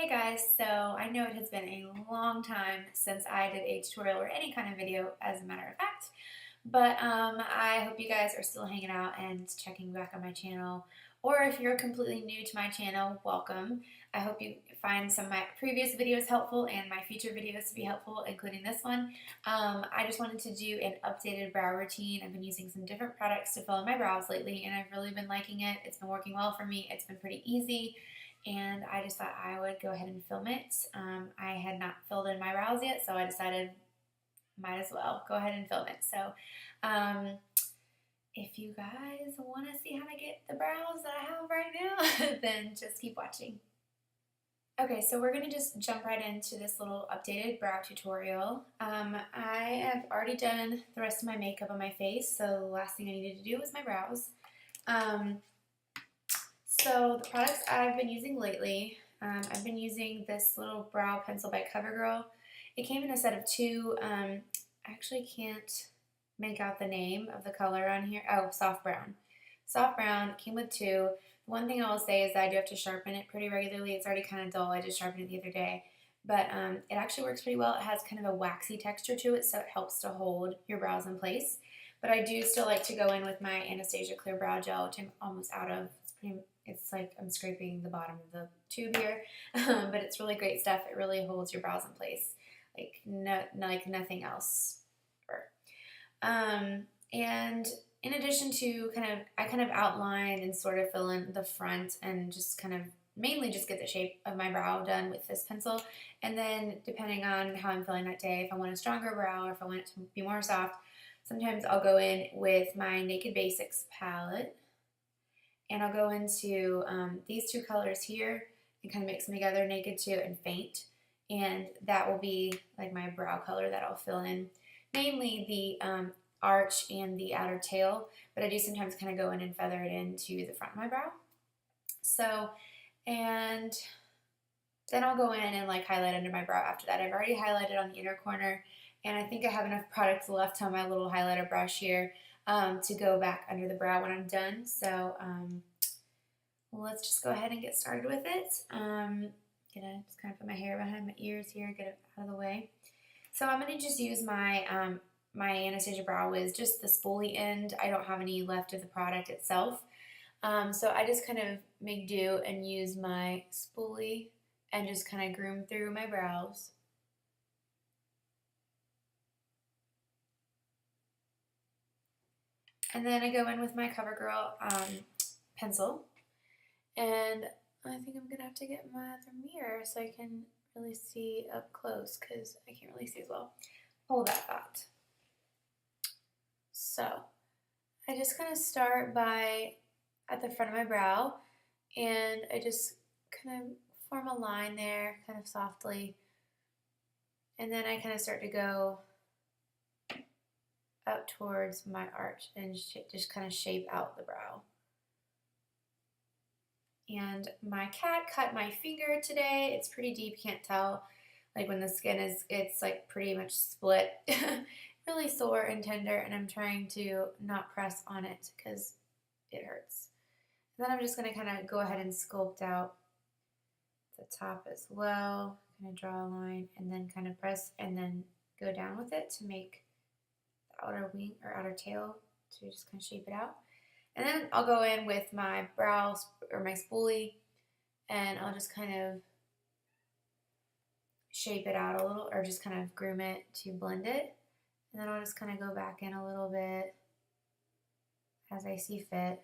Hey guys, so I know it has been a long time since I did a tutorial or any kind of video, as a matter of fact, but I hope you guys are still hanging out and checking back on my channel, or if you're completely new to my channel, welcome. I hope you find some of my previous videos helpful and my future videos to be helpful, including this one. I just wanted to do an updated brow routine. I've been using some different products to fill in my brows lately, and I've really been liking it. It's been working well for me. It's been pretty easy. And I just thought I would go ahead and film it. I had not filled in my brows yet, so I decided might as well go ahead and film it. So um, if you guys want to see how to get the brows that I have right now, then just keep watching. Okay, so we're going to just jump right into this little updated brow tutorial. I have already done the rest of my makeup on my face, so the last thing I needed to do was my brows. So the products I've been using lately, I've been using this little brow pencil by CoverGirl. It came in a set of two. I actually can't make out the name of the color on here. Oh, soft brown. Soft brown, came with two. One thing I will say is that I do have to sharpen it pretty regularly. It's already kind of dull. I just sharpened it the other day. But it actually works pretty well. It has kind of a waxy texture to it, so it helps to hold your brows in place. But I do still like to go in with my Anastasia Clear Brow Gel, which I'm almost out of. It's like I'm scraping the bottom of the tube here, but it's really great stuff. It really holds your brows in place like nothing else. And in addition to I kind of outline and sort of fill in the front and just kind of mainly just get the shape of my brow done with this pencil. And then depending on how I'm feeling that day, if I want a stronger brow or if I want it to be more soft, sometimes I'll go in with my Naked Basics palette and I'll go into these two colors here and kind of mix them together, Naked 2 and Faint. And that will be like my brow color that I'll fill in. Mainly the arch and the outer tail, but I do sometimes kind of go in and feather it into the front of my brow. So, and then I'll go in and like highlight under my brow after that. I've already highlighted on the inner corner, and I think I have enough product left on my little highlighter brush here to go back under the brow when I'm done. So let's just go ahead and get started with it. Gonna just kind of put my hair behind my ears here, get it out of the way. So I'm gonna just use my my Anastasia Brow Wiz, just the spoolie end. I don't have any left of the product itself. So I just kind of make do and use my spoolie and just kind of groom through my brows. And then I go in with my CoverGirl pencil. And I think I'm going to have to get my other mirror so I can really see up close because I can't really see as well. Hold that thought. So I just kind of start by at the front of my brow, and I just kind of form a line there kind of softly. And then I kind of start to go up towards my arch and just kind of shape out the brow. And my cat cut my finger today. It's pretty deep, can't tell. Like when the skin it's like pretty much split. Really sore and tender, and I'm trying to not press on it because it hurts. And then I'm just gonna kind of go ahead and sculpt out the top as well. Kind of draw a line and then kind of press and then go down with it to make the outer wing or outer tail to just kind of shape it out. And then I'll go in with my brow or my spoolie, and I'll just kind of shape it out a little, or just kind of groom it to blend it. And then I'll just kind of go back in a little bit as I see fit.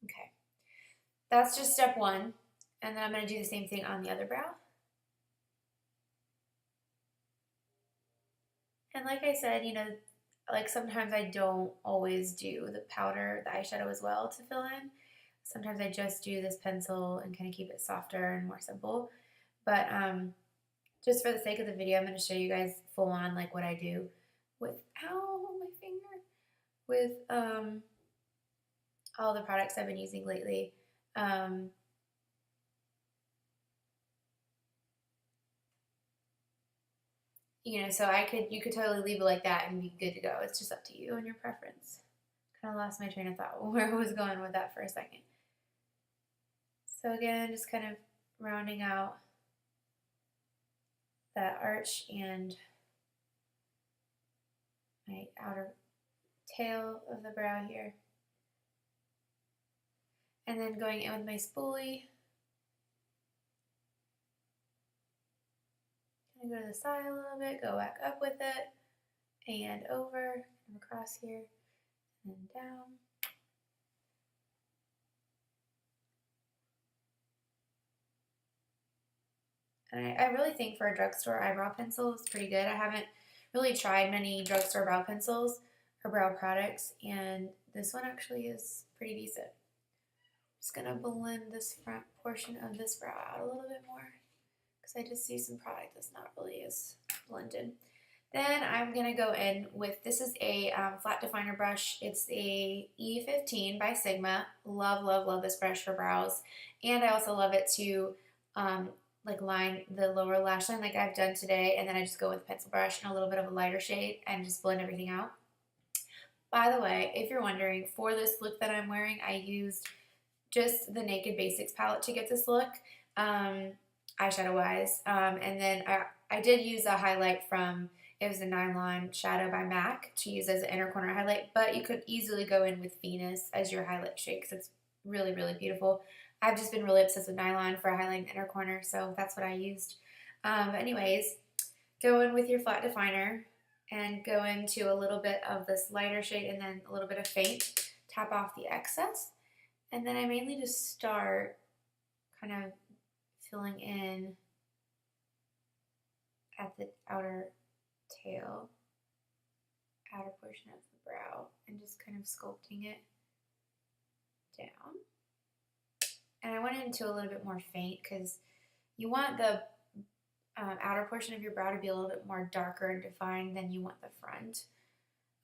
Okay, that's just step one. And then I'm going to do the same thing on the other brow. And like I said, you know, like sometimes I don't always do the powder, the eyeshadow as well to fill in. Sometimes I just do this pencil and kind of keep it softer and more simple. But just for the sake of the video, I'm going to show you guys full on like what I do with, ow, my finger, with all the products I've been using lately. you know, so you could totally leave it like that and be good to go. It's just up to you and your preference. Kind of lost my train of thought where I was going with that for a second. So again, just kind of rounding out that arch and my outer tail of the brow here. And then going in with my spoolie. Kind of go to the side a little bit, go back up with it, and over, and across here, and down. And I really think for a drugstore eyebrow pencil, it's pretty good. I haven't really tried many drugstore brow pencils or brow products, and this one actually is pretty decent. I'm just going to blend this front portion of this brow out a little bit more because I just see some product that's not really as blended. Then I'm going to go in with, this is a flat definer brush. It's a E15 by Sigma. Love, love, love this brush for brows. And I also love it to like line the lower lash line like I've done today, and then I just go with a pencil brush and a little bit of a lighter shade and just blend everything out. By the way, if you're wondering, for this look that I'm wearing, I used just the Naked Basics palette to get this look, eyeshadow wise, and then I did use a highlight from, it was a Nylon Shadow by MAC to use as an inner corner highlight, but you could easily go in with Venus as your highlight shade because it's really, really beautiful. I've just been really obsessed with nylon for highlighting the inner corner, so that's what I used. But anyways, go in with your flat definer and go into a little bit of this lighter shade and then a little bit of faint. Tap off the excess. And then I mainly just start kind of filling in at the outer tail, outer portion of the brow, and just kind of sculpting it down. And I went into a little bit more faint because you want the outer portion of your brow to be a little bit more darker and defined than you want the front.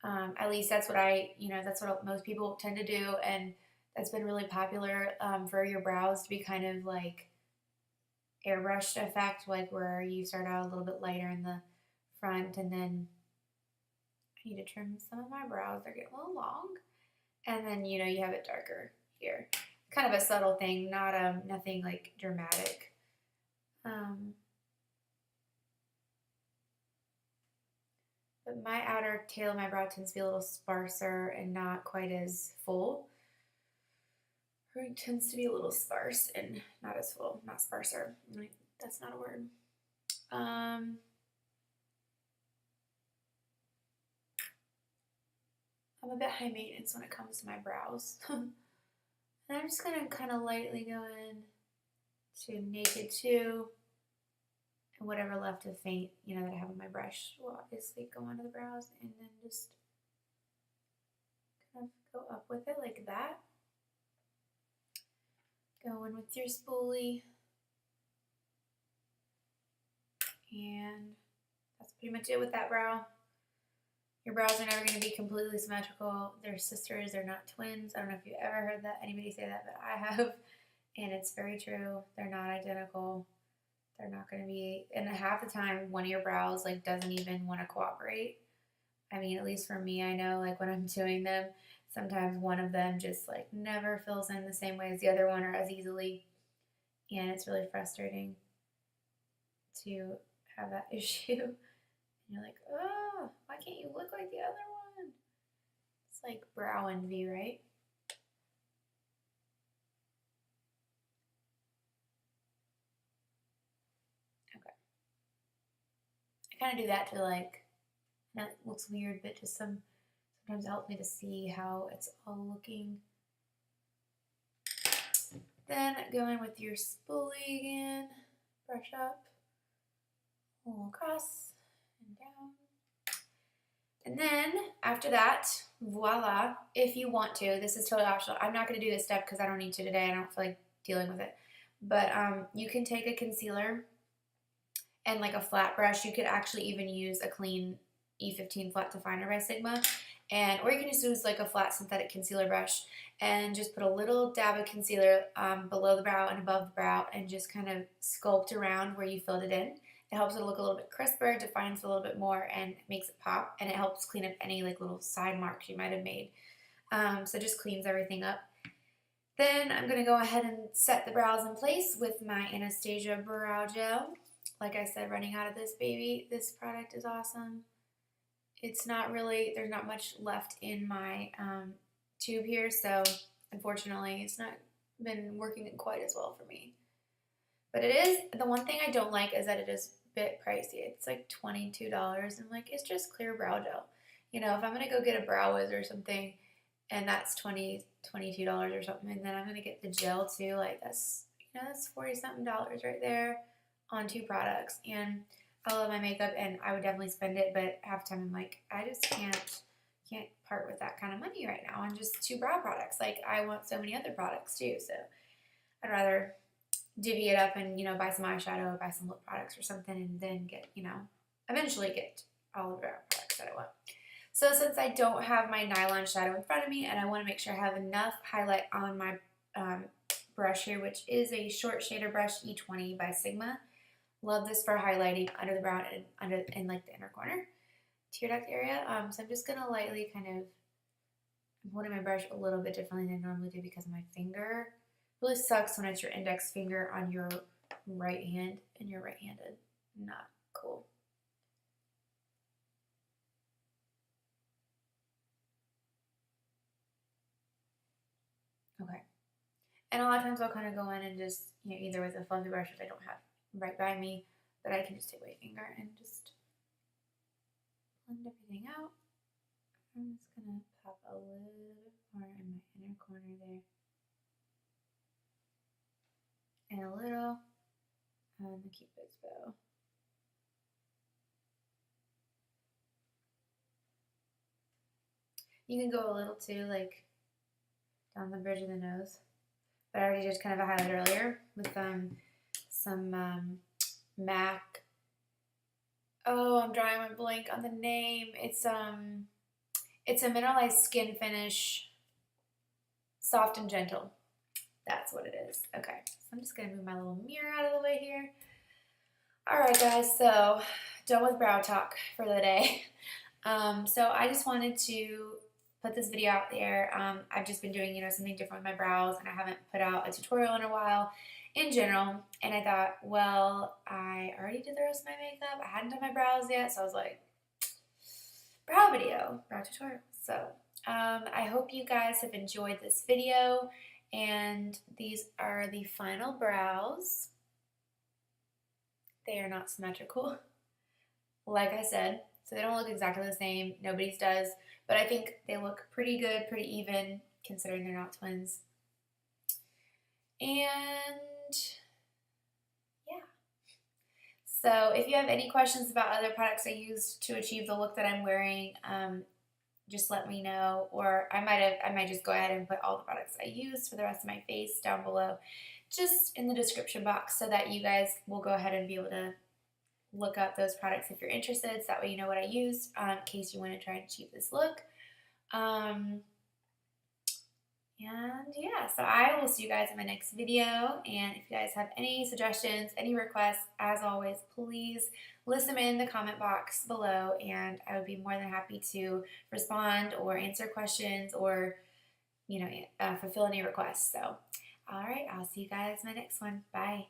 At least that's what that's what most people tend to do, and that's been really popular for your brows to be kind of like airbrushed effect, like where you start out a little bit lighter in the front, and then I need to trim some of my brows. They're getting a little long, and then you have it darker here. Kind of a subtle thing, not nothing like dramatic. But my outer tail of my brow tends to be a little sparser and not quite as full. Or it tends to be a little sparse and not as full, not sparser. That's not a word. I'm a bit high maintenance when it comes to my brows. And I'm just going to kind of lightly go in to Naked 2, and whatever left of faint, that I have on my brush will obviously go onto the brows, and then just kind of go up with it like that. Go in with your spoolie, and that's pretty much it with that brow. Your brows are never going to be completely symmetrical. They're sisters, they're not twins. I don't know if you've ever heard anybody say that, but I have, and it's very true. They're not identical. They're not going to be, and half the time, one of your brows doesn't even want to cooperate. I mean, at least for me, I know when I'm doing them, sometimes one of them just never fills in the same way as the other one or as easily, and it's really frustrating to have that issue. And you're like, oh, why can't you look like the other one? It's like brow envy, right? Okay. I kind of do that to that looks weird, but just sometimes it helps me to see how it's all looking. Then go in with your spoolie again, brush up, pull across and down. And then after that, voila, if you want to, this is totally optional. I'm not going to do this step because I don't need to today. I don't feel like dealing with it. But you can take a concealer and a flat brush. You could actually even use a clean E15 flat definer by Sigma. Or you can just use a flat synthetic concealer brush and just put a little dab of concealer below the brow and above the brow and just kind of sculpt around where you filled it in. It helps it look a little bit crisper, defines it a little bit more, and makes it pop. And it helps clean up any like little side marks you might have made. So it just cleans everything up. Then I'm going to go ahead and set the brows in place with my Anastasia Brow Gel. Like I said, running out of this baby. This product is awesome. It's not really, there's not much left in my tube here, so unfortunately it's not been working quite as well for me. But it is, the one thing I don't like is that it is a bit pricey. It's like $22. I'm like, it's just clear brow gel. You know, if I'm going to go get a Brow Wiz or something and that's $22 or something, and then I'm going to get the gel too, like that's, you know, that's 40 something dollars right there on 2 products. And I love my makeup and I would definitely spend it, but half the time I'm like, I just can't part with that kind of money right now on just 2 brow products. Like I want so many other products too, so I'd rather divvy it up and, you know, buy some eyeshadow or buy some lip products or something and then get, you know, eventually get all the brow products that I want. So since I don't have my nylon shadow in front of me and I want to make sure I have enough highlight on my brush here, which is a short shader brush E20 by Sigma. Love this for highlighting under the brow and in like the inner corner, tear duct area. So I'm just going to lightly kind of, I'm holding my brush a little bit differently than I normally do because of my finger. It really sucks when it's your index finger on your right hand and you're right-handed. Not cool. Okay. And a lot of times I'll kind of go in and just, you know, either with a fluffy brush if I don't have right by me, but I can just take my finger and just blend everything out. I'm just going to pop a little bit more in my inner corner there. And a little on the Cupid's bow. You can go a little too, like down the bridge of the nose. But I already did kind of a highlight earlier with some MAC. Oh, I'm drawing my blank on the name. It's a mineralized skin finish, soft and gentle. That's what it is. Okay, so I'm just gonna move my little mirror out of the way here. All right, guys, so done with brow talk for the day. So I just wanted to put this video out there. I've just been doing, you know, something different with my brows, and I haven't put out a tutorial in a while in general. And I thought, well, I already did the rest of my makeup. I hadn't done my brows yet, so I was like, brow video, brow tutorial. So I hope you guys have enjoyed this video, and these are the final brows. They are not symmetrical, like I said, so they don't look exactly the same. Nobody's does, but I think they look pretty good, pretty even, considering they're not twins. And yeah. So if you have any questions about other products I used to achieve the look that I'm wearing, just let me know. Or I might just go ahead and put all the products I used for the rest of my face down below, just in the description box, so that you guys will go ahead and be able to look up those products if you're interested, so that way you know what I used in case you want to try and achieve this look. And yeah, so I will see you guys in my next video, and if you guys have any suggestions, any requests, as always, please list them in the comment box below, and I would be more than happy to respond or answer questions or, you know, fulfill any requests. So, all right, I'll see you guys in my next one. Bye.